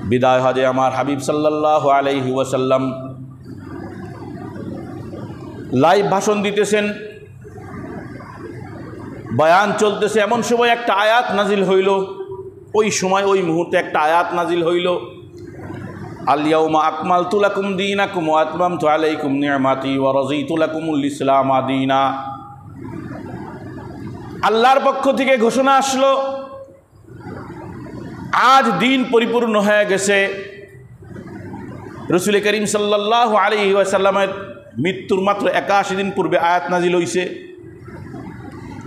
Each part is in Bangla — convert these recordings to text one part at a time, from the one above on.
বিদায় হজে আমার হাবিব সাল্লাল্লাহু আলাইহি ওয়াসাল্লাম লাইভ ভাষণ দিতেছেন, বয়ান চলতেছে, এমন সময় একটা আয়াত নাজিল হইল। ওই সময় ওই মুহূর্তে একটা আয়াত নাজিল হইল, আল ইয়াউমা আকমালতু লাকুম দীনাকুম ওয়া আতমামতু আলাইকুম নি'মাতি ওয়া রাযীতু লাকুমুল ইসলাম দীনা। আল্লাহর পক্ষ থেকে ঘোষণা আসলো, আজ দিন পরিপূর্ণ হয়ে গেছে। রাসূল করিম সাল্লাল্লাহু আলাইহি ওয়াসাল্লামের মৃত্যুর মাত্র 81 দিন পূর্বে আয়াত নাজিল হইছে,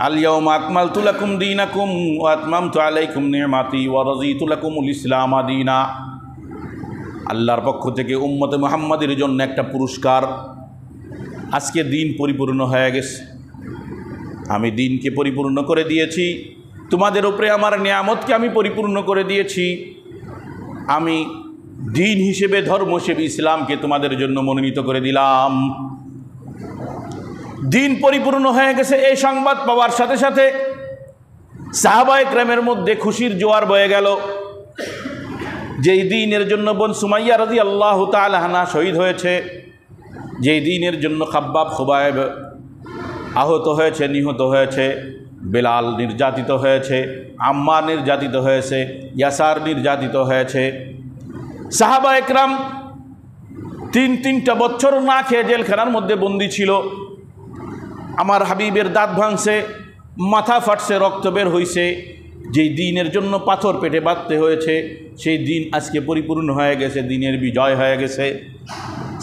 আল ইয়াউমা আকমালতু লাকুম দীনাকুম ওয়া আতমামতু আলাইকুম নি'মাতি ওয়া রাযীতু লাকুমুল ইসলাম দীনা। আল্লাহর পক্ষ থেকে উম্মতে মুহাম্মাদের জন্য একটা পুরস্কার, আজকে দিন পরিপূর্ণ হয়ে গেছে। আমি দিনকে পরিপূর্ণ করে দিয়েছি, তোমাদের উপরে আমার নিয়ামতকে আমি পরিপূর্ণ করে দিয়েছি। আমি দিন হিসেবে, ধর্ম হিসেবে ইসলামকে তোমাদের জন্য মনোনীত করে দিলাম। দিন পরিপূর্ণ হয়ে গেছে এই সংবাদ পাওয়ার সাথে সাথে সাহাবায়ে কেরামের মধ্যে খুশির জোয়ার বয়ে গেল। যেই দিনের জন্য বোন সুমাইয়া রাদিয়াল্লাহু তাআলা আনহা শহীদ হয়েছে, যেই দিনের জন্য খাব্বাব খুবাইব আহত হয়েছে, নিহত হয়েছে, বেলাল নির্যাতিত হয়েছে, আম্মার নির্যাতিত হয়েছে, ইয়াসার নির্যাতিত হয়েছে, সাহাবায়ে কেরাম তিনটা বছর না খেয়ে জেলখানার মধ্যে বন্দী ছিল। আমার হাবিবের দাঁত ভাঙছে, মাথা ফাটছে, রক্ত বের হইছে। যেই দিনের জন্য পাথর পেটে বাঁধতে হয়েছে, সেই দিন আজকে পরিপূর্ণ হয়ে গেছে, দিনের বিজয় হয়ে গেছে।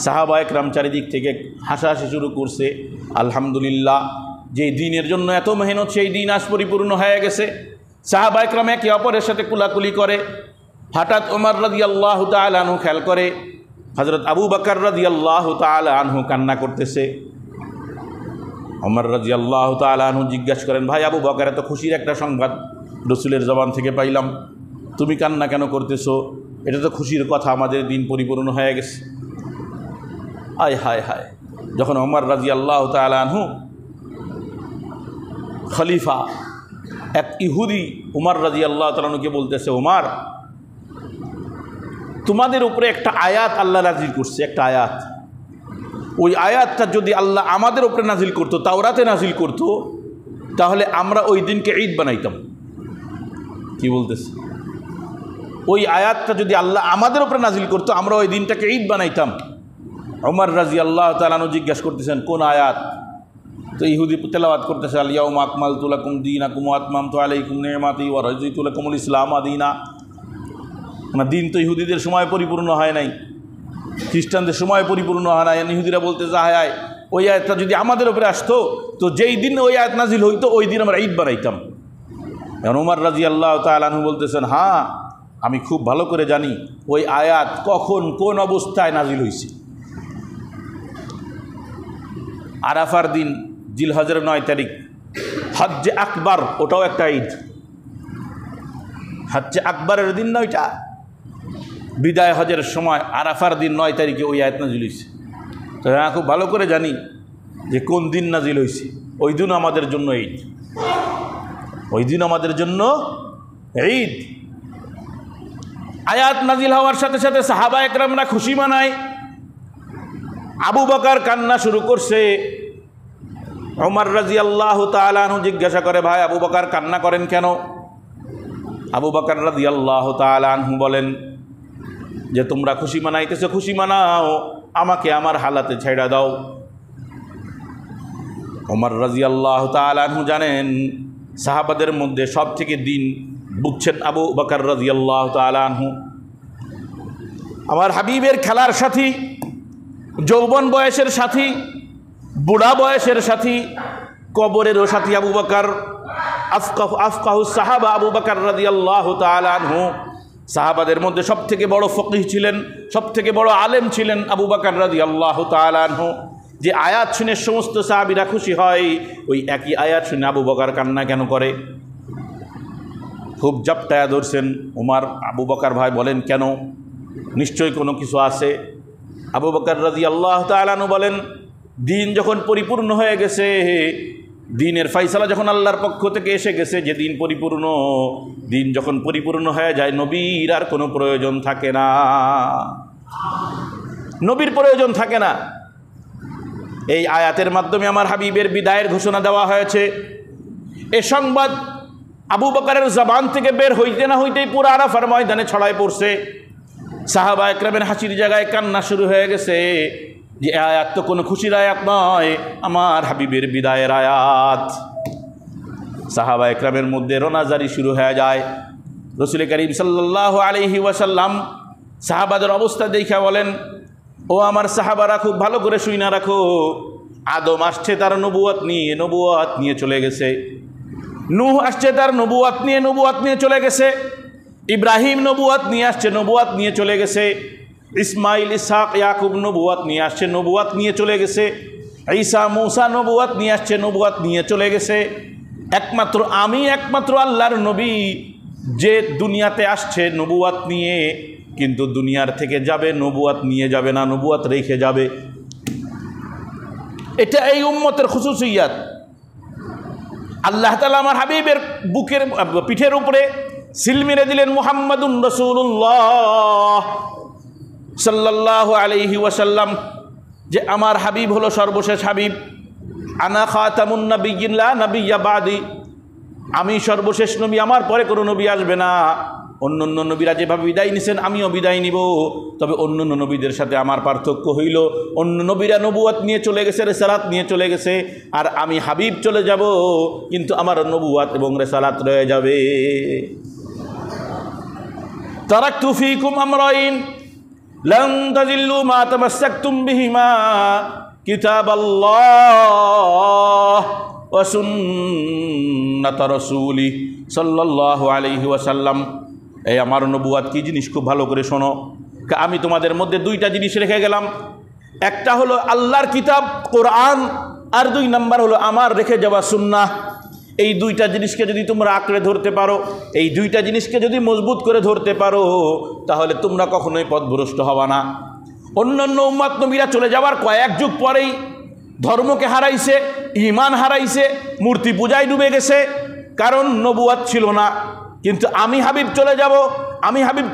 সাহাবায়ে কেরাম চারিদিক থেকে হাসাহাসি শুরু করছে, আলহামদুলিল্লাহ, যেই দিনের জন্য এত মেহনত, সেই দিন আজ পরিপূর্ণ হয়ে গেছে। সাহাবায়ে কেরাম একে অপরের সাথে কুলাকুলি করে। হঠাৎ ওমর রাদিয়াল্লাহু তাআলা আনহু খেয়াল করে হযরত আবু বকর রাদিয়াল্লাহু তাআলা আনহু কান্না করতেছে। ওমর রাদিয়াল্লাহু তাআলা আনহু জিজ্ঞাসা করেন, ভাই আবু বকর, এত খুশির একটা সংবাদ রাসূলের জবান থেকে পাইলাম, তুমি কান্না কেন করতেছো? এটা তো খুশির কথা, আমাদের দিন পরিপূর্ণ হয়ে গেছে। আয় হায় হায়! যখন ওমর রাদিয়াল্লাহু তাআলা আনহু খলিফা, এক ইহুদি উমর রাদিয়াল্লাহু তাআলা আনহুকে বলতেছে, উমর, তোমাদের উপরে একটা আয়াত আল্লাহ নাজিল করছে, একটা আয়াত। ওই আয়াতটা যদি আল্লাহ আমাদের উপরে নাজিল করতো, তাওরাতে নাজিল করতো, তাহলে আমরা ওই দিনকে ঈদ বানাইতাম। কি বলতেছে? ওই আয়াতটা যদি আল্লাহ আমাদের উপরে নাজিল করতো, আমরা ওই দিনটাকে ঈদ বানাইতাম। ওমর রাদিয়াল্লাহু তাআলা আনহু জিজ্ঞাসা করতেছেন, কোন আয়াত? তো ইহুদি তেলাওয়াত করতেছে, আল ইয়াউমা আকমালতু লাকুম দীনাকুম ওয়া আতমামতু আলাইকুম নি'মাতি ওয়া রাযীতু লাকুমুল ইসলাম দীনা। না, দিন তো ইহুদিদের সময় পরিপূর্ণ হয় নাই, খ্রিস্টানদের সময় পরিপূর্ণ হয় নাই। ইহুদিরা বলতেছে, হায় হায়, ওই আয়াতটা যদি আমাদের উপরে আসতো, তো যেই দিন ওই আয়াত নাজিল হইতো, ওই দিন আমরা ঈদ বানাইতাম। এখন ওমর রাদিয়াল্লাহু তাআলা আনহু বলতেছেন, হ্যাঁ, আমি খুব ভালো করে জানি ওই আয়াত কখন কোন অবস্থায় নাজিল হয়েছে। আরাফার দিন, জিলহজের 9 তারিখ, হজ্জে আকবর, ওটাও একটা ঈদ। হজ্জে আকবরের দিন না ওইটা? বিদায় হজের সময় আরাফার দিন 9 তারিখে ওই আয়াত নাজিল হয়েছে। তো হ্যাঁ, খুব ভালো করে জানি যে কোন দিন নাজিল হয়েছে। ওই দিন আমাদের জন্য ঈদ, ওই দিন আমাদের জন্য ঈদ। আয়াত নাজিল হওয়ার সাথে সাথে সাহাবায়ে কেরামরা খুশি মানায়। আবু বকর কান্না শুরু করছে। ওমর রাদিয়াল্লাহু তাআলা আনহু জিজ্ঞাসা করে, ভাই আবু বকর কান্না করেন কেন? আবু বকর রাদিয়াল্লাহু তাআলা আনহু বলেন যে, তোমরা খুশি মানাইতেছো, খুশি মানাও, আমাকে আমার হালাতে ছেড়ে দাও। ওমর রাদিয়াল্লাহু তাআলা আনহু জানেন সাহাবাদের মধ্যে সব থেকে দিন বুঝছেন আবু বকর রাদিয়াল্লাহু তাআলা আনহু। আমার হাবিবের খেলার সাথী, যৌবন বয়সের সাথী, বুড়া বয়সের সাথী, কবরেরও সাথী আবু বকর। আফকাহুস সাহাবা আবু বকর রাদিয়াল্লাহু তাআলা আনহু। সাহাবাদের মধ্যে সবথেকে বড় ফকিহ ছিলেন, সবথেকে বড় আলেম ছিলেন আবু বকর রাদিয়াল্লাহু তাআলা আনহু। যে আয়াত শুনে সমস্ত সাহাবীরা খুশি হয়, ওই একই আয়াত শুনে আবু বকর কান্না কেন করে? খুব জাপটায়া ধরছেন উমর। আবু বকর, ভাই বলেন কেন? নিশ্চয়ই কোনো কিছু আছে। আবু বকর রাদিয়াল্লাহু তাআলা আনহু বলেন, দিন যখন পরিপূর্ণ হয়ে গেছে, দিনের ফাইসালা যখন আল্লাহর পক্ষ থেকে এসে গেছে, যে দিন পরিপূর্ণ, দিন যখন পরিপূর্ণ হয়ে যায় নবীর আর কোনো প্রয়োজন থাকে না, নবীর প্রয়োজন থাকে না। এই আয়াতের মাধ্যমে আমার হাবিবের বিদায়ের ঘোষণা দেওয়া হয়েছে। এ সংবাদ আবু বকরের জবান থেকে বের হইতে না হইতেই পুরো আরাফার ময়দানে ছড়ায় পড়ছে। সাহাবা একরামের হাসির জায়গায় কান্না শুরু হয়ে গেছে যে আয়াত তো কোনো খুশির আয়াত নয়, আমার হাবিবের বিদায়ের আয়াত। সাহাবা একরামের মধ্যে রোনাজারি শুরু হয়ে যায়। রাসূল করিম সাল্লাল্লাহু আলাইহি ওয়াসাল্লাম সাহাবাদের অবস্থা দেখে বলেন, ও আমার সাহাবারা খুব ভালো করে শুইনা রাখো, আদম আসছে তার নবুয়ত নিয়ে চলে গেছে। নূহ আসছে তার নবুয়ত নিয়ে চলে গেছে। ইব্রাহিম নবুয়ত নিয়ে আসছে, নবুয়ত নিয়ে চলে গেছে। ইসমাইল, ইসহাক, ইয়াকুব নবুয়ত নিয়ে আসছে, নবুয়ত নিয়ে চলে গেছে। ঈসা, মূসা নবুয়ত নিয়ে আসছে, নবুয়ত নিয়ে চলে গেছে। একমাত্র আল্লাহর নবী যে দুনিয়াতে আসছে নবুয়ত নিয়ে, কিন্তু দুনিয়ার থেকে যাবে, নবুয়ত নিয়ে যাবে না, নবুয়ত রেখে যাবে। এটা এই উম্মতের খুসুসিয়াত। আল্লাহ তাআলা আমার হাবিবের পিঠের উপরে সিল মেরে দিলেন, মুহাম্মাদুন রাসূলুল্লাহ সাল্লাল্লাহু আলাইহি ওয়াসাল্লাম, যে আমার হাবিব হলো সর্বশেষ হাবিব। আনা খাতামুন নাবিয়্যিন লা নাবিয়্যা বাদি, আমি সর্বশেষ নবী, আমার পরে কোনো নবী আসবে না। অন্য নবীরা যেভাবে বিদায় নিছেন আমিও বিদায় নিব, তবে অন্য নবীদের সাথে আমার পার্থক্য হইল, অন্য নবীরা নবুয়ত নিয়ে চলে গেছে, রিসালাত নিয়ে চলে গেছে, আর আমি হাবিব চলে যাব, কিন্তু আমার নবুয়ত এবং রিসালাত রয়ে যাবে। তারাকতু ফীকুম আমরাইন লান তাযিল্লু মা তামাসসাকতুম বিহিমা কিতাবাল্লাহ ওয়া সুন্নাত রাসূলি সাল্লাল্লাহু আলাইহি ওয়াসাল্লাম। এই আমার নবুয়ত কি জিনিস খুব ভালো করে শোনো। আমি তোমাদের মধ্যে দুইটা জিনিস রেখে গেলাম, একটা হলো আল্লাহর কিতাব কোরআন, আর 2 নাম্বার হলো আমার রেখে যাওয়া সুন্নাহ। এই দুইটা জিনিসকে যদি তোমরা আঁকড়ে ধরতে পারো, এই দুইটা জিনিসকে যদি মজবুত করে ধরতে পারো, তাহলে তোমরা কখনোই পথভ্রষ্ট হবা না। অন্যান্য উম্মত নবীরা চলে যাওয়ার কয়েক যুগ পরেই ধর্মকে হারাইছে, ঈমান হারাইছে, মূর্তি পূজায় ডুবে গেছে, কারণ নবুয়ত ছিল না। কিন্তু আমি হাবিব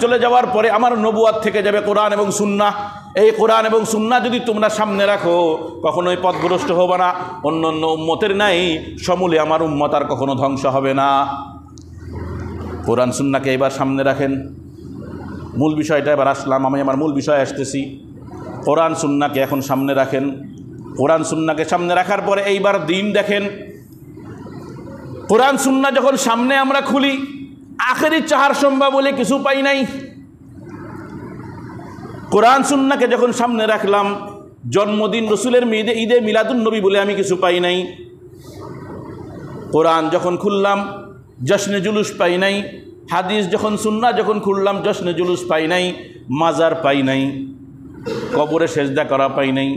চলে যাওয়ার পরে আমার নবুয়ত থেকে যাবে কোরআন এবং সুন্নাহ। এই কোরআন এবং সুন্নাহ যদি তোমরা সামনে রাখো, কখনোই পথভ্রষ্ট হবে না। অন্য উম্মতের নাই সমূলে আমার উম্মত আর কখনো ধ্বংস হবে না। কোরআন সুন্নাহকে এবার সামনে রাখেন। মূল বিষয়টা এবার আসলাম, আমি আমার মূল বিষয়ে আসতেছি। কোরআন সুন্নাহকে এখন সামনে রাখেন। কোরআন সুন্নাহকে সামনে রাখার পরে এইবার দিন দেখেন। কোরআন সুন্নাহ যখন সামনে আমরা খুলি, আখেরি চাহার সম্ভব বলে কিছু পাই নাই। কোরআন সুন্নাহকে যখন সামনে রাখলাম, জন্মদিন রসুলের ঈদে মিলাদুন নবী বলে আমি কিছু পাই নাই। কোরআন যখন খুললাম, জশ্নে জুলুস পাই নাই। হাদিস সুন্নাহ যখন খুললাম, জশ্নে জুলুস পাই নাই, মাজার পাই নাই, কবরে সেজদা করা পাই নাই।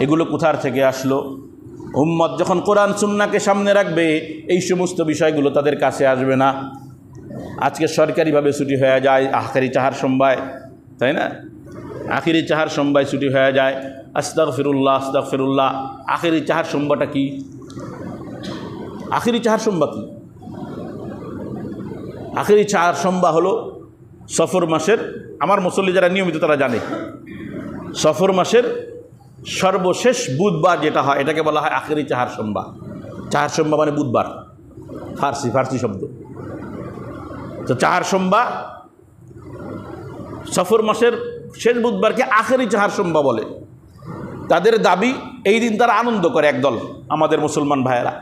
এগুলো কোথার থেকে আসলো? উম্মত যখন কোরআন সুন্নাহকে সামনে রাখবে, এই সমস্ত বিষয়গুলো তাদের কাছে আসবে না। আজকে সরকারিভাবে ছুটি হয়ে যায় আখেরি চাহার সম্বায়, তাই না? আখেরি চাহার সম্বায় ছুটি হয়ে যায়, আস্তাগফিরুল্লাহ আস্তাগফিরুল্লাহ। আখেরি চাহার সম্বাটা কি? আখেরি চাহার সম্বা কি? আখেরি চাহার সম্বা হলো সফর মাসের, আমার মুসল্লি যারা নিয়মিত তারা জানে, সফর মাসের সর্বশেষ বুধবার যেটা হয় এটাকে বলা হয় আখেরি চাহার সম্বা। চাহার সম্বা মানে বুধবার, ফার্সি শব্দ। তো চাহার সম্বা সফর মাসের শেষ বুধবারকে আখেরি চাহার সম্বা বলে। তাদের দাবি এই দিন তারা আনন্দ করে, একদল আমাদের মুসলমান ভাইয়েরা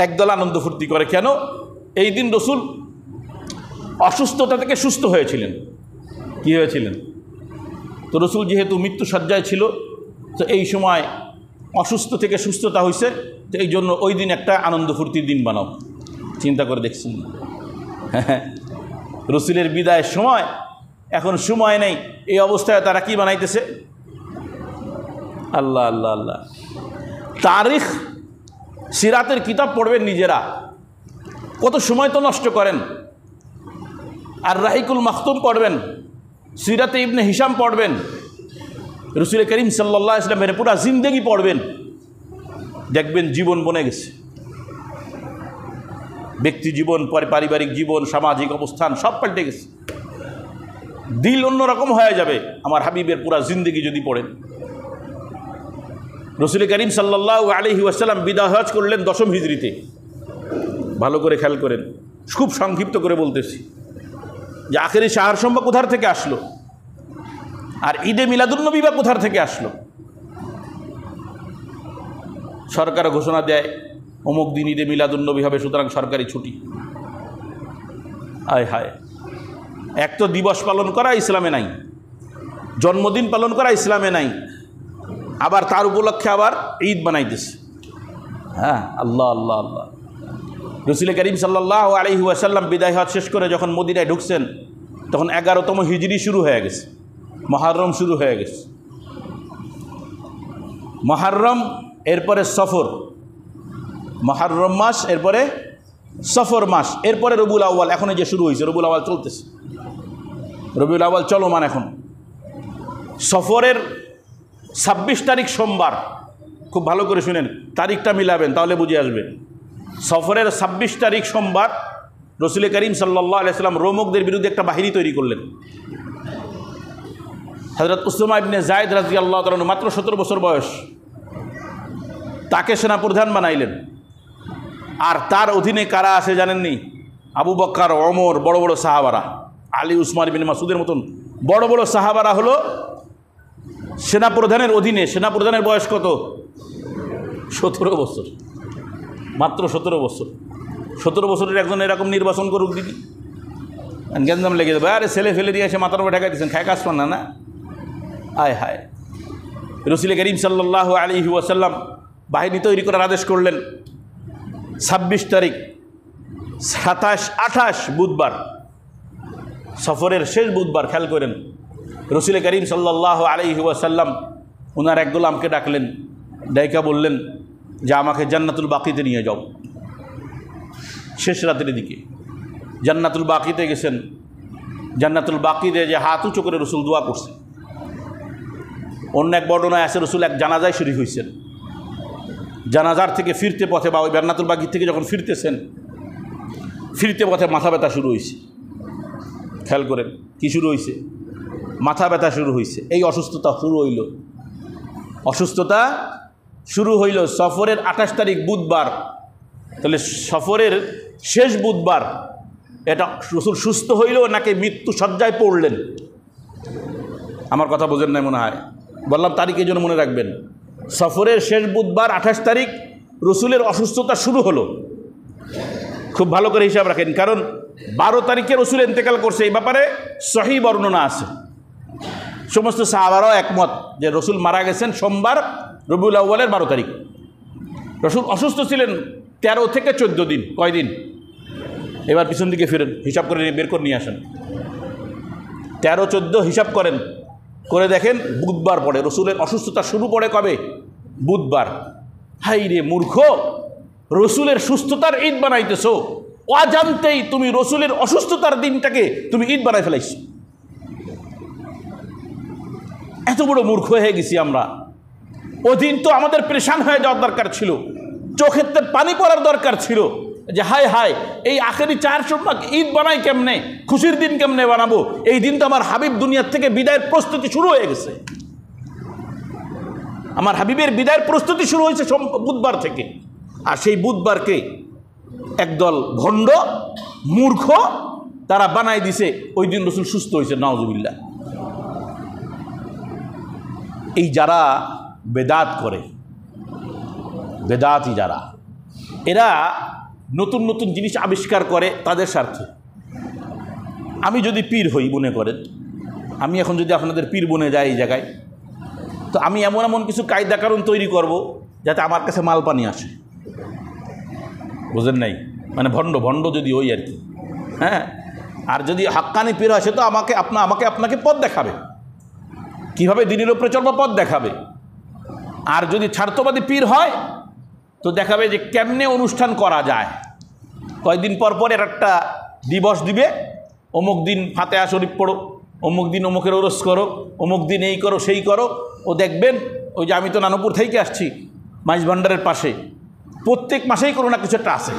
একদল আনন্দ ফুর্তি করে। কেন? এই দিন রসুল অসুস্থতা থেকে সুস্থ হয়েছিলেন। কি হয়েছিলেন? তো রসুল যেহেতু মৃত্যু শয্যায় ছিল, তো এই সময় অসুস্থ থেকে সুস্থতা হয়েছে, তো এই জন্য ওই দিন একটা আনন্দ ফুর্তির দিন বানাও। চিন্তা করে দেখছি, রসুলের বিদায়ের সময়, এখন সময় নেই, এই অবস্থায় তারা কি বানাইতেছে? আল্লাহ আল্লাহ আল্লাহ। তারিখ সিরাতের কিতাব পড়বেন নিজেরা, কত সময় তো নষ্ট করেন। আর রাহিকুল মাখতুম পড়বেন, সিরাতে ইবনে হিশাম পড়বেন, রসুল করিম সাল্লাল্লাহু আলাইহি ওয়াসাল্লামের পুরা জিন্দেগি পড়বেন। দেখবেন জীবন বনে গেছে, ব্যক্তি জীবন, পারিবারিক জীবন, সামাজিক অবস্থান সব পাল্টে গেছে। দিল অন্যরকম হয়ে যাবে আমার হাবিবের পুরা জিন্দেগি যদি পড়েন। রসুল করিম সাল্লাল্লাহু আলাইহি ওয়াসাল্লাম বিদায় হজ করলেন 10ম হিজরিতে। ভালো করে খেয়াল করেন, খুব সংক্ষিপ্ত করে বলতেছি যে আখেরি শাহর সম্ভা কোথার থেকে আসলো, আর ঈদে মিলাদুন্নবী বা কোথার থেকে আসলো। সরকার ঘোষণা দেয় অমুক দিন ঈদে মিলাদুন্নবী হবে, সুতরাং সরকারি ছুটি। আয় হায়, এক তো দিবস পালন করা ইসলামে নাই, জন্মদিন পালন করা ইসলামে নাই, আবার তার উপলক্ষে আবার ঈদ বানাইতেছে। হ্যাঁ, আল্লাহ আল্লাহ আল্লাহ। রসুল করিম সাল্লাল্লাহু আলাইহি ওয়াসাল্লাম বিদায় হজ শেষ করে যখন মদিনায় ঢুকছেন, তখন 11তম হিজরি শুরু হয়ে গেছে, মুহররম শুরু হয়ে গেছে। মুহররম, এরপরে সফর, মুহররম মাস, এরপরে সফর মাস, এরপরে রবিউল আউয়াল। এখন যে শুরু হয়েছে, রবিউল আউয়াল চলতেছে, রবিউল আউয়াল চলমান এখন। সফরের 26 তারিখ সোমবার, খুব ভালো করে শুনেন, তারিখটা মিলাবেন তাহলে বুঝে আসবে। সফরের 26 তারিখ সোমবার রসুল করিম সাল্লাল্লাহু আলাইহি ওয়াসাল্লাম রোমকদের বিরুদ্ধে একটা বাহিনী তৈরি করলেন। হযরত উসামা ইবনে যায়েদ রাদিয়াল্লাহু তাআলা, মাত্র 17 বছর বয়স, তাকে সেনাপ্রধান বানাইলেন। আর তার অধীনে কারা আছে জানেননি? আবু বকর, ওমর, বড় বড় সাহাবারা, আলী, উসমান বিন মাসউদের মতন বড় বড় সাহাবারা হলো সেনাপ্রধানের অধীনে। সেনাপ্রধানের বয়স কত? 17 বছর, মাত্র 17 বছর। 17 বছরের একজন এরকম নির্বাচন করুক দিদি, গ্যাঞ্জাম লেগে যাবে। আরে ছেলে ফেলে দিয়ে এসে মাথার উপর ঠেকাই দিচ্ছেন, খায় কাজ পান না। আয় হায়। রসুল করিম সাল্লাল্লাহু আলাইহি ওয়াসাল্লাম বাহিনী তৈরি করার আদেশ করলেন। 26 তারিখ, 27, 28 বুধবার, সফরের শেষ বুধবার, খেয়াল করেন, রসুল করিম সাল্লাল্লাহু আলাইহি ওয়াসাল্লাম ওনার এক গোলামকে ডাকলেন, ডাইকা বললেন যে আমাকে জান্নাতুল বাকিতে নিয়ে যাও। শেষ রাতের দিকে জান্নাতুল বাকিতে গেছেন। জান্নাতুল বাকিতে যে হাত উঁচু করে রসুল দোয়া করছে। অন্য এক বর্ণনায় আছে রসুল এক জানাজায় শরীক হয়েছেন। জানাজার থেকে ফিরতে পথে বা ওই জান্নাতুল বাকি থেকে যখন ফিরতেছেন, ফিরতে পথে মাথা ব্যথা শুরু হয়েছে। খেয়াল করেন, কি শুরু হয়েছে? মাথা ব্যথা শুরু হয়েছে। এই অসুস্থতা শুরু হইল, অসুস্থতা শুরু হইল সফরের 28 তারিখ বুধবার। তাহলে সফরের শেষ বুধবার এটা রসুল সুস্থ হইল নাকি মৃত্যু সজ্জায় পড়লেন? আমার কথা বোঝেন নাই মনে হয়, বললাম তারিখের জন্য মনে রাখবেন। সফরের শেষ বুধবার 28 তারিখ রসুলের অসুস্থতা শুরু হলো। খুব ভালো করে হিসাব রাখেন, কারণ 12 তারিখে রসুল ইন্তেকাল করছে, এই ব্যাপারে সহিহ বর্ণনা আছে। সমস্ত সাহাবারাও একমত যে রসুল মারা গেছেন সোমবার রবিউল আউয়ালের 12 তারিখ। রসুল অসুস্থ ছিলেন 13 থেকে 14 দিন। কয়দিন? এবার পিছন দিকে ফিরেন, হিসাব করে বের করে নিয়ে আসেন। 13, 14 হিসাব করেন, করে দেখেন বুধবার পড়ে। রসুলের অসুস্থতা শুরু পড়ে কবে? বুধবার। হাই রে মূর্খ, রসুলের সুস্থতার ঈদ বানাইতেছো, অজান্তেই তুমি রসুলের অসুস্থতার দিনটাকে তুমি ঈদ বানাই ফেলাইছো। এত বড় মূর্খ হয়ে গেছি আমরা। ওদিন তো আমাদের পরেশান হয়ে যাওয়ার দরকার ছিল, চোখের পানি পড়ার দরকার ছিল যে হায় হায়, এই আখেরি 4 সোমবার ঈদ বানাই কেমনে, খুশির দিন কেমনে বানাবো। এই দিন তো আমার হাবিব দুনিয়ার থেকে বিদায়ের প্রস্তুতি শুরু হয়ে গেছে। আমার হাবিবের বিদায়ের প্রস্তুতি শুরু হয়েছে বুধবার থেকে। আর সেই বুধবারকে একদল ভণ্ড মূর্খ তারা বানাই দিছে ওই দিন রসুল সুস্থ হয়েছে। নাউজুবিল্লাহ। এই যারা বেদাত করে, বেদাতি যারা, এরা নতুন নতুন জিনিস আবিষ্কার করে তাদের স্বার্থে। আমি যদি পীর হই, মনে করেন আমি এখন যদি আপনাদের পীর বনে যাই এই জায়গায়, তো আমি এমন এমন কিছু কায়দা কারণ তৈরি করব যাতে আমার কাছে মাল পানি আসে। বুঝেন নাই? মানে ভণ্ড ভণ্ড যদি হই আর কি। হ্যাঁ, আর যদি হাক্কানি পীর হয় সে তো আমাকে আপনাকে পথ দেখাবে, কীভাবে দিনের উপরে চলবা পথ দেখাবে। আর যদি স্বার্থবাদী পীর হয় তো দেখাবে যে কেমনে অনুষ্ঠান করা যায়। কয়েকদিন পর পর এর একটা দিবস দিবে, অমুক দিন ফাতেহা শরীফ পড়ো, অমুক দিন অমুকের ওরস করো, অমুক দিন এই করো সেই করো। ও দেখবেন ওই যে আমি তো নানুপুর থেকে আসছি, মাইজ ভান্ডারের পাশে প্রত্যেক মাসেই কোনো না কিছু একটা আছে,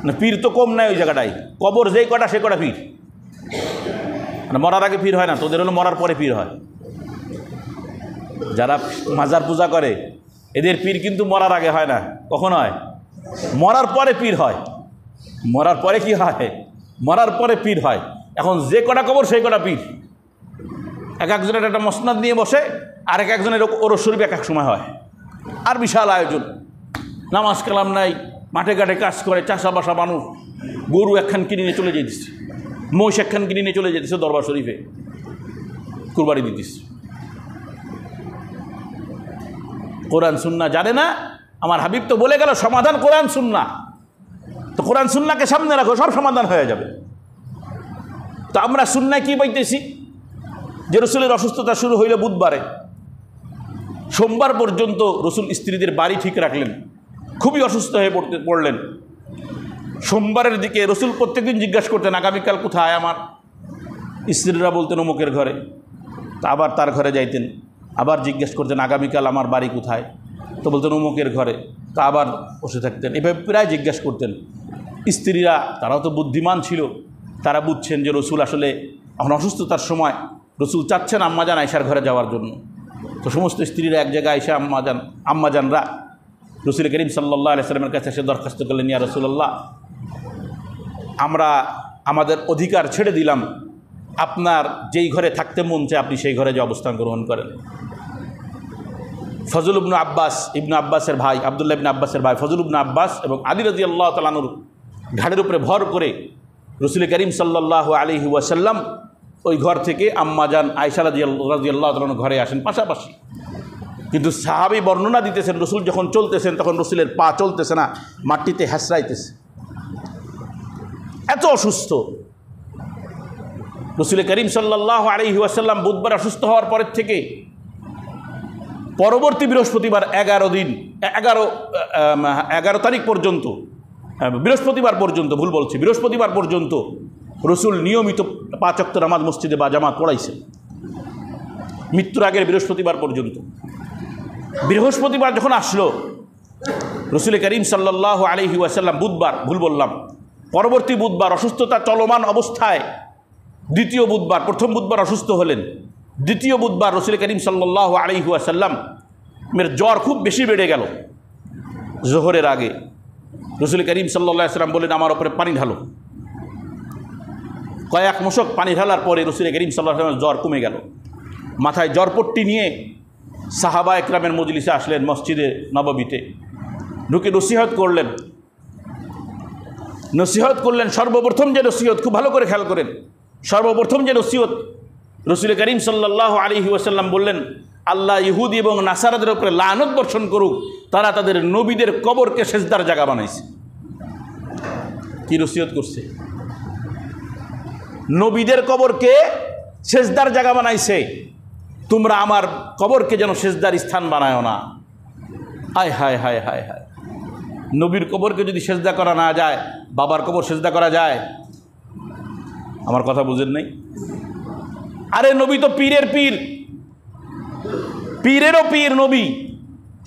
মানে পীর তো কম নাই ওই জায়গাটায়, কবর যেই কটা সে কটা পীর, মানে মরার আগে পীর হয় না, তোদের হলো মরার পরে পীর হয়। যারা মাজার পূজা করে এদের পীর কিন্তু মরার আগে হয় না, কখন হয়? মরার পরে পীর হয়। মরার পরে কি হয়? মরার পরে পীর হয়। এখন যে কটা কবর সেই কটা পীর। এক একজনের একটা মসনাদ নিয়ে বসে, আর এক একজনের ওরস শরীফ এক এক সময় হয়, আর বিশাল আয়োজন, নামাজ কালাম নাই, মাঠে ঘাটে কাজ করে, চাষা বাসা মানুষ, গরু একখান কিনে নিয়ে চলে যেতেছে, মহিষ একখান কিনে নিয়ে চলে যেতেছে দরবার শরীফে কুরবানি দিতেছে। কোরআন সুন্নাহ জানে না। আমার হাবিব তো বলে গেল সমাধান কোরআন সুন্নাহ, তো কোরআন সুন্নাহকে সামনে রাখো, সব সমাধান হয়ে যাবে। তো আমরা সুন্নায় কি পাইতেছি? যে রসুলের অসুস্থতা শুরু হইল বুধবারে, সোমবার পর্যন্ত রসুল স্ত্রীদের বাড়ি ঠিক রাখলেন, খুবই অসুস্থ হয়ে পড়লেন। সোমবারের দিকে রসুল প্রত্যেকদিন জিজ্ঞাসা করতেন আগামীকাল কোথায় আমার, স্ত্রীরা বলতেন অমুকের ঘরে, তা আবার তার ঘরে যাইতেন, আবার জিজ্ঞেস করতেন আগামীকাল আমার বাড়ি কোথায়, তো বলতেন অমুকের ঘরে, তা আবার বসে থাকতেন। এভাবে প্রায় জিজ্ঞাসা করতেন। স্ত্রীরা তারাও তো বুদ্ধিমান ছিল, তারা বুঝছেন যে রসুল আসলে এখন অসুস্থতার সময় রসুল চাচ্ছেন আম্মাজান আয়েশার ঘরে যাওয়ার জন্য। তো সমস্ত স্ত্রীরা এক জায়গায় আয়েশা আম্মাজানরা রসুল করিম সাল্লাল্লাহু আলাইহি ওয়াসাল্লামের কাছে এসে দরখাস্ত করলেন, ইয়া রাসূলুল্লাহ, আমরা আমাদের অধিকার ছেড়ে দিলাম, আপনার যেই ঘরে থাকতে মন চায় আপনি সেই ঘরে যে অবস্থান গ্রহণ করেন। ফজল ইবনে আব্বাসের ভাই, আব্দুল্লাহ ইবনে আব্বাসের ভাই ফজল ইবনে আব্বাস এবং আলী রাদিয়াল্লাহু তাআলা আনহুর ঘাড়ের উপরে ভর করে রসুল করিম সাল্লাল্লাহু আলাইহি ওয়াসাল্লাম ওই ঘর থেকে আম্মাজান আয়েশা রাদিয়াল্লাহু তাআলা ঘরে আসেন পাশাপাশি। কিন্তু সাহাবী বর্ণনা দিতেছেন রসুল যখন চলতেছেন তখন রসুলের পা চলতেছে না, মাটিতে হ্যাঁচড়াইতেছে, এত অসুস্থ। রসুল করিম সাল্লাল্লাহু আলাইহি ওয়াসাল্লাম বুধবার অসুস্থ হওয়ার পরের থেকে পরবর্তী বৃহস্পতিবার 11 তারিখ পর্যন্ত, বৃহস্পতিবার পর্যন্ত, বৃহস্পতিবার পর্যন্ত রসুল নিয়মিত 5 ওয়াক্ত নামাজ মসজিদে বা জামাত পড়াইছেন, মৃত্যুর আগের বৃহস্পতিবার পর্যন্ত। বৃহস্পতিবার যখন আসলো রসুল করিম সাল্লাল্লাহু আলাইহি ওয়াসাল্লাম পরবর্তী বুধবার অসুস্থতা চলমান অবস্থায়, দ্বিতীয় বুধবার, প্রথম বুধবার অসুস্থ হলেন, দ্বিতীয় বুধবার রসুল করিম সাল্লাল্লাহু আলাইহি ওয়াসাল্লাম এর জ্বর খুব বেশি বেড়ে গেল। জোহরের আগে রসুল করিম সাল্লাল্লাহু আলাইহি ওয়াসাল্লাম বললেন আমার উপরে পানি ঢালো। কয়েক মশক পানি ঢালার পরে রসুল করিম সাল্লাল্লাহু আলাইহি ওয়াসাল্লামের জ্বর কমে গেল। মাথায় জ্বরপট্টি নিয়ে সাহাবা একরামের মজলিসে আসলেন, মসজিদে নববীতে ঢুকে নসিহত করলেন। সর্বপ্রথম যে নসিহত, খুব ভালো করে খেয়াল করেন, সর্বপ্রথম যে নসিহত রসুল করিম সাল্লাল্লাহু আলাইহি ওয়াসাল্লাম বললেন, আল্লাহ ইহুদি এবং নাসারাদের উপরে লানত বর্ষণ করুক, তারা তাদের নবীদের কবরকে সেজদার জায়গা বানাইছে। কি নসিহত করছে? নবীদের কবরকে সেজদার জায়গা বানাইছে, তোমরা আমার কবরকে যেন সেজদার স্থান বানায় না। হায় হায় হায় হায় হায়, নবীর কবরকে যদি সেজদা করা না যায়, বাবার কবর সেজদা করা যায়? আমার কথা বুঝেন নাই? আরে নবী তো পীরের পীর, পীরেরও পীর নবী,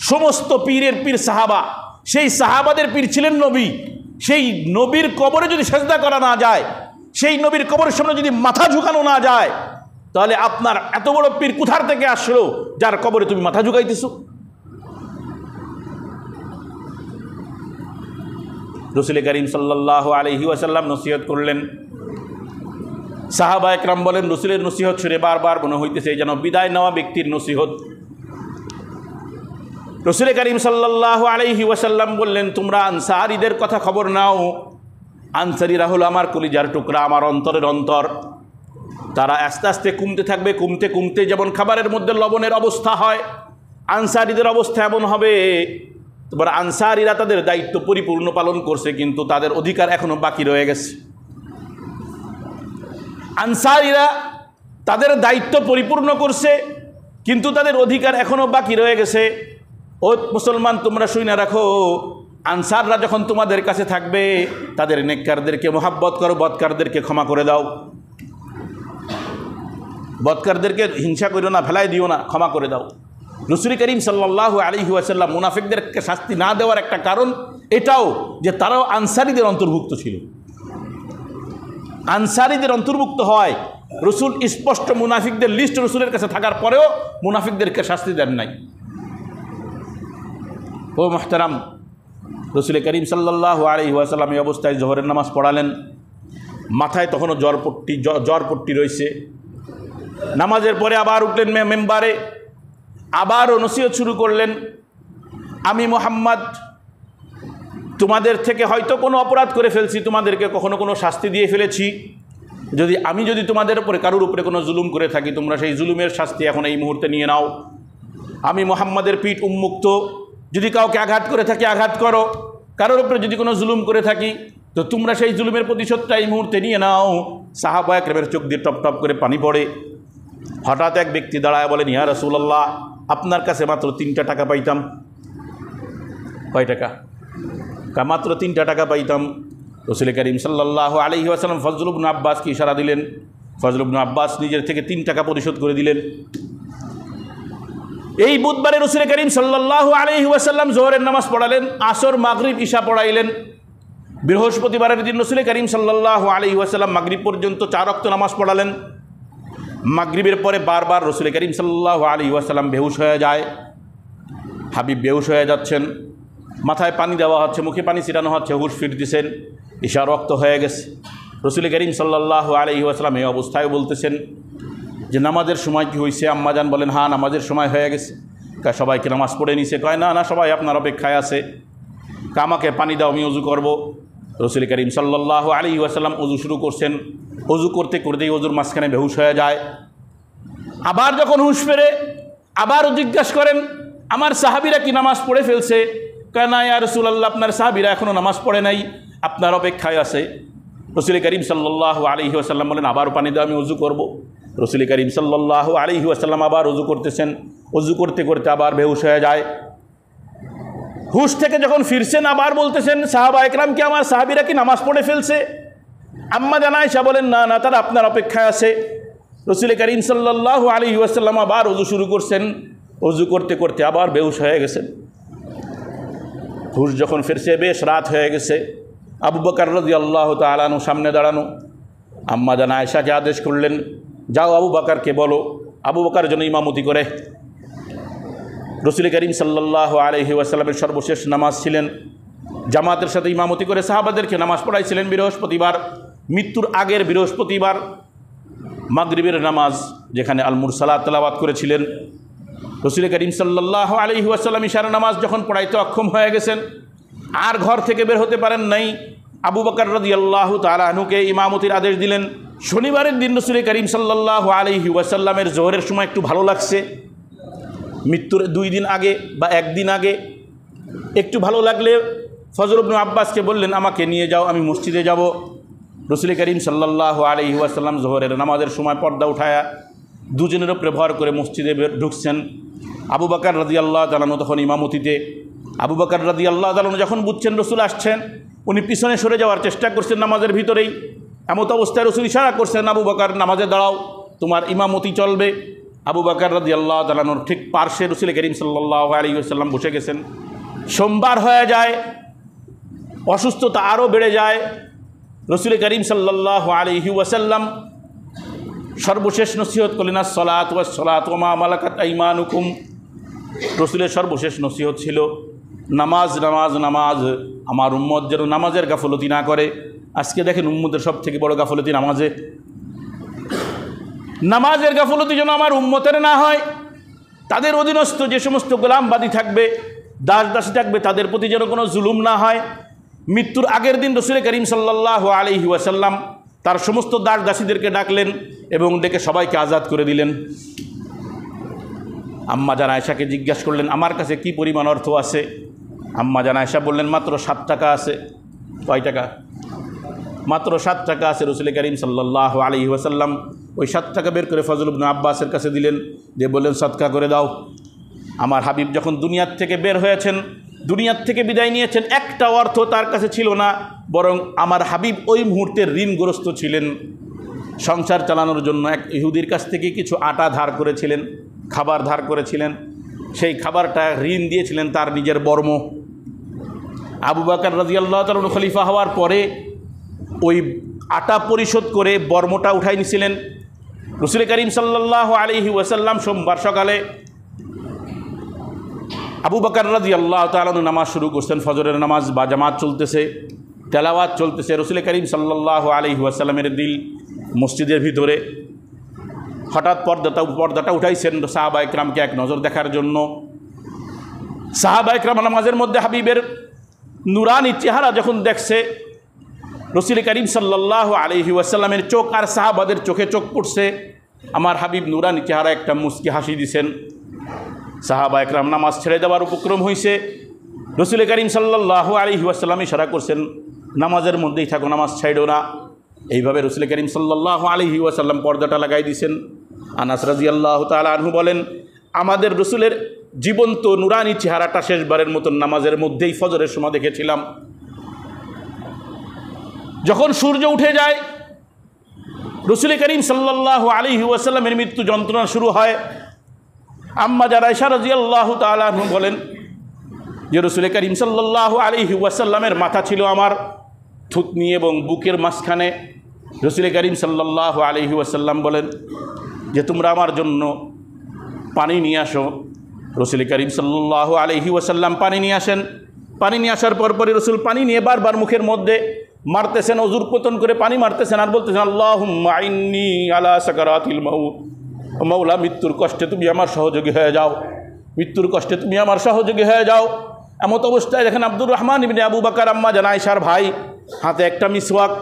সমস্ত পীরের পীর সাহাবা, সেই সাহাবাদের পীর ছিলেন নবী। সেই নবীর কবরে যদি সেজদা করা না যায়, সেই নবীর কবরের সামনে যদি মাথা ঝুঁকানো না যায়, তাহলে আপনার এত বড় পীর কোথার থেকে আসলো যার কবরে তুমি মাথা ঝুঁকাইতেছো? রসুল করিম সাল্লাল্লাহু আলাইহি ওয়াসাল্লাম নসিহত করলেন। সাহাবা একরাম বলেন রসুলের নসিহত শুনে বারবার মনে হইতেছে যেন বিদায় নেওয়া ব্যক্তির নসিহত। রসুল করিম সাল্লাল্লাহু আলাইহি ওয়াসাল্লাম বললেন, তোমরা আনসারীদের কথা খবর নাও। আনসারীরা হলো আমার কলিজার টুকরা, আমার অন্তরের অন্তর। তারা আস্তে আস্তে কমতে থাকবে, কমতে কমতে যেমন খাবারের মধ্যে লবণের অবস্থা হয়, আনসারীদের অবস্থা এমন হবে। তোমার আনসারীরা তাদের দায়িত্ব পরিপূর্ণ পালন করছে, কিন্তু তাদের অধিকার এখনো বাকি রয়ে গেছে। আনসারীরা তাদের দায়িত্ব পরিপূর্ণ করছে, কিন্তু তাদের অধিকার এখনো বাকি রয়ে গেছে। ও মুসলমান, তোমরা শুনে রাখো, আনসাররা যখন তোমাদের কাছে থাকবে, তাদের নেককারদেরকে মোহাব্বত করো, বদকারদেরকে ক্ষমা করে দাও। বদকারদেরকে হিংসা করো না, ফেলাই দিও না, ক্ষমা করে দাও। রাসূল করিম সাল্লাল্লাহু আলাইহি ওয়াসাল্লাম মুনাফিকদেরকে শাস্তি না দেওয়ার একটা কারণ এটাও যে তারাও আনসারীদের অন্তর্ভুক্ত ছিল। আনসারীদের অন্তর্ভুক্ত হয় রসুল স্পষ্ট মুনাফিকদের লিস্ট রসুলের কাছে থাকার পরেও মুনাফিকদেরকে শাস্তি দেন নাই। ও মুহতারাম, রসুল করিম সাল্লাল্লাহু আলাইহি ওয়াসাল্লাম এই অবস্থায় জোহরের নামাজ পড়ালেন। মাথায় তখনও জ্বরপট্টি রয়েছে। নামাজের পরে আবার উঠলেন মেম্বারে, আবারও নসিহত শুরু করলেন, আমি মুহাম্মদ তোমাদের থেকে হয়তো কোনো অপরাধ করে ফেলছি, তোমাদেরকে কখনো কোনো শাস্তি দিয়ে ফেলেছি। আমি যদি তোমাদের উপরে কারোর উপরে কোনো জুলুম করে থাকি, তোমরা সেই জুলুমের শাস্তি এখন এই মুহূর্তে নিয়ে নাও। আমি মুহাম্মাদের পিঠ উন্মুক্ত, যদি কাউকে আঘাত করে থাকি আঘাত করো, কারোর উপরে যদি কোনো জুলুম করে থাকি তো তোমরা সেই জুলুমের প্রতিশোধটা এই মুহূর্তে নিয়ে নাও। সাহাবায়ে কেরামের চোখ দিয়ে টপ টপ করে পানি পড়ে। হঠাৎ এক ব্যক্তি দাঁড়ায় বলেন, ইয়া রাসূলুল্লাহ, আপনার কাছে মাত্র 3টা টাকা পাইতাম। কয় টাকা? মাত্র 3টা টাকা পাইতাম। রাসূল করিম সাল্লাল্লাহু আলাইহি ওয়াসাল্লাম ফজল ইবনে আব্বাসকে ইশারা দিলেন। ফজল ইবনে আব্বাস নিজের থেকে 3 টাকা পরিশোধ করে দিলেন। এই বুধবারে রাসূল করিম সাল্লাল্লাহু আলাইহি ওয়াসাল্লাম যোহরের নামাজ পড়ালেন, আসর, মাগরিব, ঈশা পড়াইলেন। বৃহস্পতিবারের দিন রাসূল করিম সাল্লাল্লাহু আলাইহি ওয়াসাল্লাম মাগরিব পর্যন্ত 4 ওয়াক্ত নামাজ পড়ালেন। মাগরিবের পরে বারবার রাসূল করিম সাল্লাল্লাহু আলাইহি ওয়াসাল্লাম বেহুশ হয়ে যায়। হাবিব বেহুশ হয়ে যাচ্ছেন, মাথায় পানি দেওয়া হচ্ছে, মুখে পানি ছিটানো হচ্ছে, হুশ ফিরতেছেন, ঈশা রক্ত হয়ে গেছে। রাসূল করিম সাল্লাল্লাহু আলাইহি ওয়াসাল্লাম এই অবস্থায় বলতেছেন যে নামাজের সময় কি হয়েছে? আম্মাজান বলেন, হ্যাঁ নামাজের সময় হয়ে গেছে। সবাইকে নামাজ পড়ে নিছে? কয় না, সবাই আপনার অপেক্ষায় আছে। আমাকে পানি দাও, আমি অজু করব। রাসূল করিম সাল্লাল্লাহু আলাইহি ওয়াসাল্লাম অজু শুরু করছেন। অজু করতে করতেই অজুর মাঝখানে বেহুশ হয়ে যায়। আবার যখন হুঁশ ফেরে আবারও জিজ্ঞাসা করেন, আমার সাহাবীরা কি নামাজ পড়ে ফেলছে? কয় না ইয়া রাসূলুল্লাহ, আপনার সাহাবীরা এখনও নামাজ পড়ে নাই, আপনার অপেক্ষায় আছে। রাসূল করিম সাল্লাল্লাহু আলাইহি ওয়াসাল্লাম বলেন, আবার পানি দাও, আমি অজু করব। রাসূল করিম সাল্লাল্লাহু আলাইহি ওয়াসাল্লাম আবার অজু করতেছেন। অজু করতে করতে আবার বেহুশ হয়ে যায়। হুশ থেকে যখন ফিরছেন আবার বলতেছেন, সাহাবায়ে কেরাম কি, আমার সাহাবীরা কি নামাজ পড়ে ফেলছে? আম্মা জান আয়েশা বলেন, না, তারা আপনার অপেক্ষায় আছে। রাসূল করিম সাল্লাল্লাহু আলাইহি ওয়াসাল্লাম আবার অজু শুরু করছেন। অজু করতে করতে আবার বেহুশ হয়ে গেছেন। হুশ যখন ফিরছে, বেশ রাত হয়ে গেছে। আবু বকর রাদিয়াল্লাহু তাআলা আনহু সামনে দাঁড়ানো। আম্মা জান আয়েশাকে আদেশ করলেন, যাও আবু বকরকে বলো। আবু বকর যেন ইমামতি করে। রাসূল করিম সাল্লাল্লাহু আলাইহি ওয়াসাল্লামের সর্বশেষ নামাজ ছিলেন। জামাতের সাথে ইমামতি করে সাহাবাদেরকে নামাজ পড়াইছিলেন বৃহস্পতিবার, মৃত্যুর আগের বৃহস্পতিবার মাগরিবের নামাজ, যেখানে আল মুরসালাত তেলাওয়াত করেছিলেন। রাসূল করিম সাল্লাল্লাহু আলাইহি ওয়াসাল্লাম ইশার নামাজ যখন পড়াইতে অক্ষম হয়ে গেছেন, আর ঘর থেকে বের হতে পারেন নাই, আবু বকর রাদিয়াল্লাহু তাআলা আনহুকে ইমামতির আদেশ দিলেন। শনিবারের দিন রাসূল করিম সাল্লাল্লাহু আলাইহি ওয়াসাল্লামের জোহরের সময় একটু ভালো লাগছে। মৃত্যুর 2 দিন আগে বা 1 দিন আগে একটু ভালো লাগলে ফজল ইবনে আব্বাসকে বললেন, আমাকে নিয়ে যাও, আমি মসজিদে যাব। রাসূল করিম সাল্লাল্লাহু আলাইহি ওয়াসাল্লাম জোহরের নামাজের সময় পর্দা উঠায়া দুজনের উপরে ভর করে মসজিদে ঢুকছেন। আবু বকর রাদিয়াল্লাহু তাআলা তখন ইমামতিতে। আবু বকর রাদিয়াল্লাহু তাআলা যখন বুঝছেন রাসূল আসছেন, উনি পিছনে সরে যাওয়ার চেষ্টা করছেন নামাজের ভিতরেই। এমত অবস্থায় রাসূল ইশারা করছেন, আবু বকর নামাজে দাঁড়াও, তোমার ইমামতি চলবে। আবু বকর রাদিয়াল্লাহু তাআলার ঠিক পার্শ্বে রাসূল করিম সাল্লাল্লাহু আলাইহি ওয়াসাল্লাম বসে গেছেন। সোমবার হয়ে যায়, অসুস্থতা আরও বেড়ে যায়। রাসূল করিম সাল্লাল্লাহু আলাইহি ওয়াসাল্লাম সর্বশেষ নসিহত করলেন, আসসালাতু ওয়াসসালাতু ওয়া মা মালাকাত আইমানুকুম। রাসূলের সর্বশেষ নসিহত ছিল নামাজ, নামাজ, নামাজ। আমার উম্মত যেন নামাজের গাফলতি না করে। আজকে দেখেন উম্মতের সব থেকে বড় গাফলতি নামাজে। নামাজের গাফলতি যেন আমার উম্মতের না হয়। তাদের অধীনস্থ যে সমস্ত গোলামবাদী থাকবে, দাস দাসী থাকবে, তাদের প্রতি যেন কোনো জুলুম না হয়। মৃত্যুর আগের দিন রাসূল করিম সাল্লাল্লাহু আলাইহি ওয়াসাল্লাম তার সমস্ত দাস দাসীদেরকে ডাকলেন এবং ডেকে সবাইকে আজাদ করে দিলেন। আম্মা জান আয়েশাকে জিজ্ঞাসা করলেন, আমার কাছে কি পরিমাণ অর্থ আছে? আম্মা জান আয়েশা বললেন, মাত্র 7 টাকা আছে। কয় টাকা? মাত্র 7 টাকা আছে। রাসূল করিম সাল্লাল্লাহু আলাইহি ওয়াসাল্লাম ওই 7 টাকা বের করে ফজল ইবনে আব্বাসের কাছে দিলেন, দিয়ে বললেন, সদকা করে দাও। আমার হাবিব যখন দুনিয়ার থেকে বের হয়েছেন, দুনিয়ার থেকে বিদায় নিয়েছেন, একটা অর্থ তার কাছে ছিল না, বরং আমার হাবিব ওই মুহূর্তে ঋণগ্রস্ত ছিলেন। সংসার চালানোর জন্য এক ইহুদির কাছ থেকে কিছু আটা ধার করেছিলেন, খাবার ধার করেছিলেন। সেই খাবারটা ঋণ দিয়েছিলেন তার নিজের বর্ম। আবু বকর রাদিয়াল্লাহু তাআলা আনহু খলিফা হওয়ার পরে ওই আটা পরিশোধ করে বর্মটা উঠাই নিয়েছিলেন। রাসূল করিম সাল্লাল্লাহু আলাইহি ওয়াসাল্লাম সোমবার সকালে আবু বকর রাদিয়াল্লাহু তাআলা আনহু নামাজ শুরু করছেন, ফজরের নামাজ বা জামাত চলতেছে, তেলাওয়াত চলতেছে। রাসূল করিম সাল্লাল্লাহু আলাইহি ওয়াসাল্লামের দিল মসজিদের ভিতরে। হঠাৎ পর্দাটা উঠাইছেন সাহাবায়ে কেরামকে এক নজর দেখার জন্য। সাহাবায়ে কেরাম নামাজের মধ্যে হাবিবের নুরানি চেহারা যখন দেখছে, রাসূল করিম সাল্লাল্লাহু আলাইহি ওয়াসাল্লামের চোখ আর সাহাবাদের চোখে চোখ পড়ছে। আমার হাবিব নুরানি চেহারা একটা মুস্কি হাসি দিছেন। সাহাবায়ে কেরাম নামাজ ছেড়ে দেওয়ার উপক্রম হয়েছে। রাসূল করিম সাল্লাল্লাহু আলাইহি ওয়াসাল্লাম ইশারা করছেন, নামাজের মধ্যেই থাকো, নামাজ ছাইড়ো না। এইভাবে রাসূল করিম সাল্লাল্লাহু আলাইহি ওয়াসাল্লাম পর্দাটা লাগাই দিয়েছেন। আনাস রাদিয়াল্লাহু তাআলা আনহু বলেন, আমাদের রাসূলের জীবন্ত নুরানি চেহারাটা শেষবারের মতন নামাজের মধ্যেই ফজরের সময় দেখেছিলাম। যখন সূর্য উঠে যায়, রাসূল করিম সাল্লাল্লাহু আলাইহি ওয়াসাল্লামের মৃত্যু যন্ত্রণা শুরু হয়। আম্মা জান আয়েশা রাদিয়াল্লাহু তাআলা আনহা বলেন যে রাসূল করিম সাল্লাল্লাহু আলাইহি ওয়াসাল্লামের মাথা ছিল আমার থুতনি এবং বুকের মাঝখানে। রাসূল করিম সাল্লাল্লাহু আলাইহি ওয়াসাল্লাম বলেন যে তোমরা আমার জন্য পানি নিয়ে আসো। রাসূল করিম সাল্লাল্লাহু আলাইহি ওয়াসাল্লাম পানি নিয়ে আসেন। পানি নিয়ে আসার পরপরই রাসূল পানি নিয়ে বারবার মুখের মধ্যে মারতেছেন, অজুর পতন করে পানি মারতেছেন আর বলতেছেন, আল্লাহুম্মা ইন্নী আলা সাকারাতিল মাউত, মাওলা মৃত্যুর কষ্টে তুমি আমার সহযোগী হয়ে যাও, মৃত্যুর কষ্টে তুমি আমার সহযোগী হয়ে যাও। এমত অবস্থায় দেখেন আব্দুর রহমান ইবনে আবু বকর আম্মা জান আয়েশার ভাই, হাতে একটা মিসওয়াক।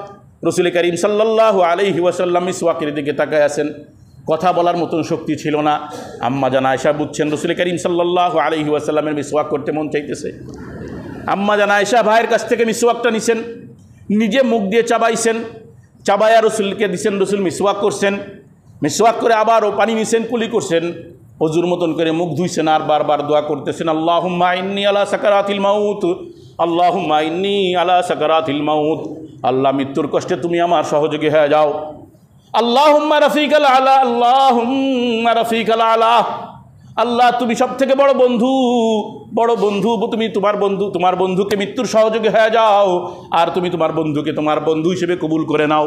রাসূল করিম সাল্লাল্লাহু আলাইহি ওয়াসাল্লাম মিসওয়াকের দিকে তাকায় আছেন। কথা বলার মতন শক্তি ছিল না। আম্মা জান আয়েশা বুঝছেন রাসূল করিম সাল্লাল্লাহু আলাইহি ওয়াসাল্লামের মিসওয়াক করতে মন চাইতেছে। আম্মা জান আয়েশা ভাইয়ের কাছ থেকে মিসওয়াকটা নিছেন, নিজে মুখ দিয়ে চাবাইছেন, চাবায়া রসুলকে দিছেন। রসুল মিসওয়াক করছেন, মিসওয়াক করে আবারও পানি নিছেন, কুলি করছেন, অজুর মতন করে মুখ ধুইছেন আর বারবার দোয়া করতেছেন, আল্লাহুম্মা ইন্নী আলা সাকারাতিল মাউত, আল্লাহুম্মা ইন্নী আলা সাকারাতিল মাউত, আল্লাহ মৃত্যুর কষ্টে তুমি আমার সহযোগী হয়ে যাও। আল্লাহুম্মা রফিকাল আলা, আল্লাহুম্মা রফিকাল আলা, আল্লাহ তুমি সব থেকে বড় বন্ধু, তুমি তোমার বন্ধুকে মৃত্যুর সহযোগী হয়ে যাও আর তুমি তোমার বন্ধুকে তোমার বন্ধু হিসেবে কবুল করে নাও।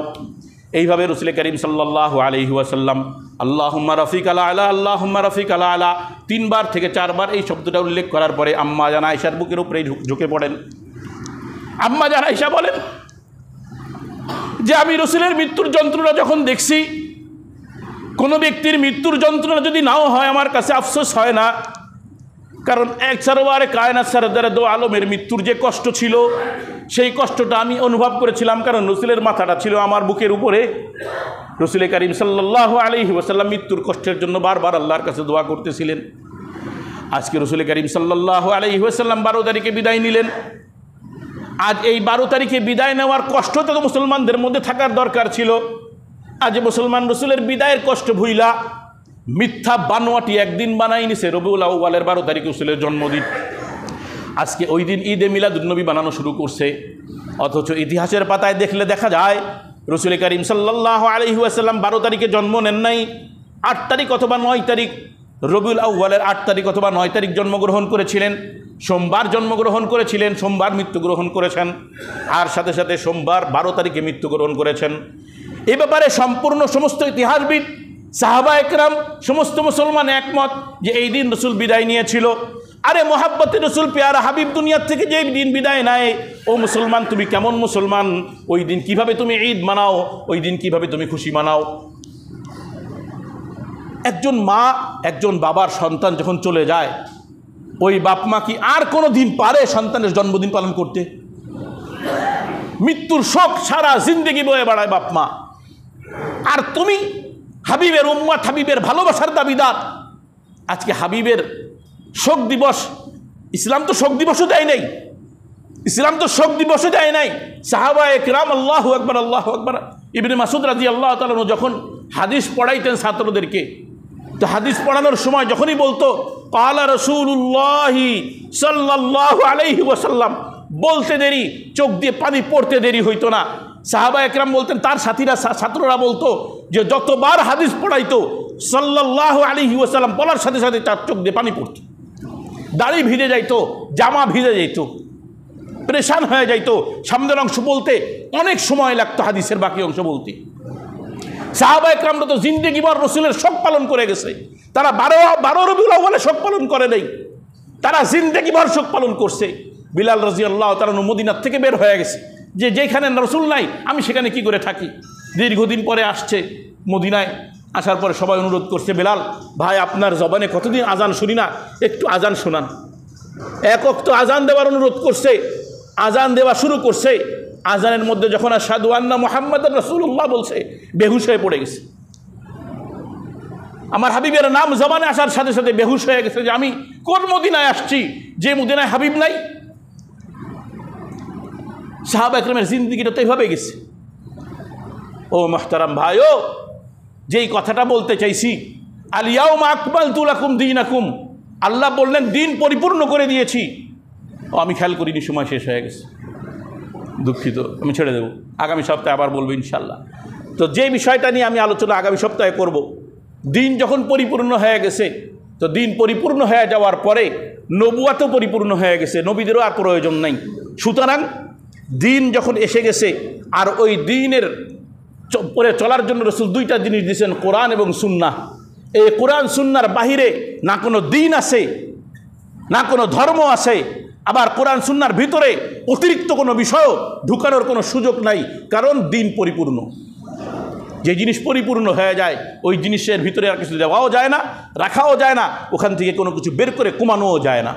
এইভাবে রাসূল করিম সাল্লাল্লাহু আলাইহি ওয়াসাল্লাম আল্লাহুম্মা রফিকাল আলা, আল্লাহুম্মা রফিকাল আলা 3 বার থেকে 4 বার এই শব্দটা উল্লেখ করার পরে আম্মা জান আয়েশার বুকের উপরেই ঝুঁকে পড়েন। আম্মা জান আয়েশা বলেন যে আমি রাসূলের মৃত্যুর যন্ত্রণা যখন দেখছি, কোনো ব্যক্তির মৃত্যুর যন্ত্রণা যদি নাও হয় আমার কাছে আফসোস হয় না, কারণ এক সরওয়ারে কায়নাত সরদারে দো আলমের মৃত্যুর যে কষ্ট ছিল সেই কষ্টটা আমি অনুভব করেছিলাম, কারণ রাসূলের মাথাটা ছিল আমার বুকের উপরে। রাসূল করিম সাল্লাল্লাহু আলাইহি ওয়াসাল্লাম মৃত্যুর কষ্টের জন্য বারবার আল্লাহর কাছে দোয়া করতেছিলেন। আজকে রাসূল করিম সাল্লাল্লাহু আলাইহি ওয়াসাল্লাম 12 তারিখে বিদায় নিলেন। আজ এই 12 তারিখে বিদায় নেওয়ার কষ্টটা তো মুসলমানদের মধ্যে থাকার দরকার ছিল। আজ মুসলমান রাসূলের বিদায়ের কষ্ট ভুইলা মিথ্যা বানোয়াটি একদিন বানাই নিছে রবিউল আউয়ালের 12 তারিখ রাসূলের জন্মদিন। আজকে ওই দিন ঈদে মিলাদুন্নবী বানানো শুরু করছে, অথচ ইতিহাসের পাতায় দেখলে দেখা যায় রাসূল করিম সাল্লাল্লাহু আলাইহি ওয়াসাল্লাম 12 তারিখে জন্ম নেন নাই, 8 তারিখ অথবা 9 তারিখ রবিউল আউয়ালের 8 তারিখ অথবা 9 তারিখ জন্মগ্রহণ করেছিলেন। সোমবার জন্মগ্রহণ করেছিলেন, সোমবার মৃত্যুগ্রহণ করেছেন, আর সাথে সাথে সোমবার 12 তারিখে মৃত্যুগ্রহণ করেছেন। এ ব্যাপারে সম্পূর্ণ সমস্ত ইতিহাসবিদ, সাহাবায়ে কেরাম, সমস্ত মুসলমান একমত যে এই দিন রাসূল বিদায় নিয়েছিল। আরে মোহাব্বতে রাসূল পেয়ারা হাবিব দুনিয়ার থেকে যে দিন বিদায় নেয়, ও মুসলমান তুমি কেমন মুসলমান? ওই দিন কিভাবে তুমি ঈদ মানাও, ওই দিন কিভাবে তুমি খুশি মানাও? একজন মা, একজন বাবার সন্তান যখন চলে যায়, ওই বাপ মা কি আর কোনো দিন পারে সন্তানের জন্মদিন পালন করতে? মৃত্যুর শোক সারা জিন্দেগি বয়ে বেড়ায় বাপ মা। আর তুমি হাবিবের উম্মত, হাবিবের ভালোবাসার দাবিদার, আজকে হাবিবের শোক দিবস, ইসলাম তো শোক দিবসও দেয় নাই, ইসলাম তো শোক দিবসও দেয় নাই। সাহাবায়ে কেরাম আল্লাহু আকবার, আল্লাহু আকবার। ইবনে মাসউদ রাদিয়াল্লাহু তাআলা যখন হাদিস পড়াইতেন ছাত্রদেরকে, তো হাদিস পড়ানোর সময় যখনই বলতো ক্বালা রাসূলুল্লাহি সাল্লাল্লাহু আলাইহি ওয়াসাল্লাম, বলতে দেরি, চোখ দিয়ে পানি পড়তে দেরি হইতো না। সাহাবায়ে কেরাম বলতেন, তার সাথীরা ছাত্ররা বলতো যে যতবার হাদিস পড়াইতো সাল্লাল্লাহু আলাইহি ওয়াসাল্লাম বলার সাথে সাথে তার চোখ দিয়ে পানি পড়তো। দাড়ি ভিজে যাইতো, জামা ভিজে যাইতো, পরেশান হয়ে যাইতো। সামনের অংশ বলতে অনেক সময় লাগতো, হাদিসের বাকি অংশ বলতে। সাহাবায়ে কেরামরা তো জিন্দেগিভর রসুলের শোক পালন করে গেছে। তারা 12 রবিউল আউয়ালে শোক পালন করে নাই, তারা জিন্দেগিভর শোক পালন করছে। বিলাল রাদিয়াল্লাহু তাআলা মদিনার থেকে বের হয়ে গেছে, যে যেখানে রসুল নাই আমি সেখানে কি করে থাকি। দীর্ঘদিন পরে আসছে মদিনায়, আসার পরে সবাই অনুরোধ করছে, বেলাল ভাই আপনার জবানে কতদিন আজান শুনি না, একটু আজান শোনান। এক ওয়াক্ত আজান দেওয়ার অনুরোধ করছে, আজান দেওয়া শুরু করছে। আজানের মধ্যে যখন আশহাদু আন্না মুহাম্মাদার রাসূলুল্লাহ বলছে, বেহুশ হয়ে পড়ে গেছে। আমার হাবিবের নাম জবানে আসার সাথে সাথে বেহুশ হয়ে গেছে, যে আমি কোন মদিনায় আসছি যে মদিনায় হাবিব নাই। সাহাবা একরামের জিন্দেগিটা তো এইভাবে গেছে। ও মুহতারাম ভাইও, যেই কথাটা বলতে চাইছি, আল ইয়াউমা আকমালতু লাকুম দীনাকুম, আল্লাহ বললেন দিন পরিপূর্ণ করে দিয়েছি। ও আমি খেয়াল করিনি, সময় শেষ হয়ে গেছে, দুঃখিত, আমি ছেড়ে দেব, আগামী সপ্তাহে আবার বলবো ইনশাল্লাহ। তো যে বিষয়টা নিয়ে আমি আলোচনা আগামী সপ্তাহে করব, দিন যখন পরিপূর্ণ হয়ে গেছে, তো দিন পরিপূর্ণ হয়ে যাওয়ার পরে নবুয়াতও পরিপূর্ণ হয়ে গেছে, নবীদেরও আর প্রয়োজন নাই। সুতরাং দিন যখন এসে গেছে, আর ওই দিনের পরে চলার জন্য রসুল দুইটা জিনিস দিয়েছেন, কোরআন এবং সুন্নাহ। এই কোরআন সুন্নাহর বাহিরে না কোনো দিন আছে, না কোনো ধর্ম আছে, আবার কোরআন সুন্নাহর ভিতরে অতিরিক্ত কোনো বিষয়ও ঢুকানোর কোনো সুযোগ নাই, কারণ দিন পরিপূর্ণ। যে জিনিস পরিপূর্ণ হয়ে যায়, ওই জিনিসের ভিতরে আর কিছু দেওয়াও যায় না, রাখাও যায় না, ওখান থেকে কোনো কিছু বের করে কমানোও যায় না,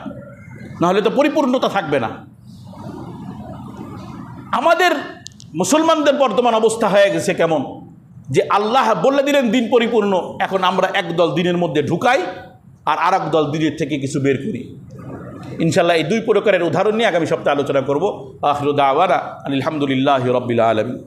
নাহলে তো পরিপূর্ণতা থাকবে না। আমাদের মুসলমানদের বর্তমান অবস্থা হয়ে গেছে কেমন, যে আল্লাহ বলে দিলেন দিন পরিপূর্ণ, এখন আমরা একদল দিনের মধ্যে ঢুকাই আর আরেক দল দিনের থেকে কিছু বের করি। ইনশাল্লাহ এই দুই প্রকারের উদাহরণ নিয়ে আগামী সপ্তাহে আলোচনা করব। আখিরু দাওয়ানা আলহামদুলিল্লাহি রাব্বিল আলামিন।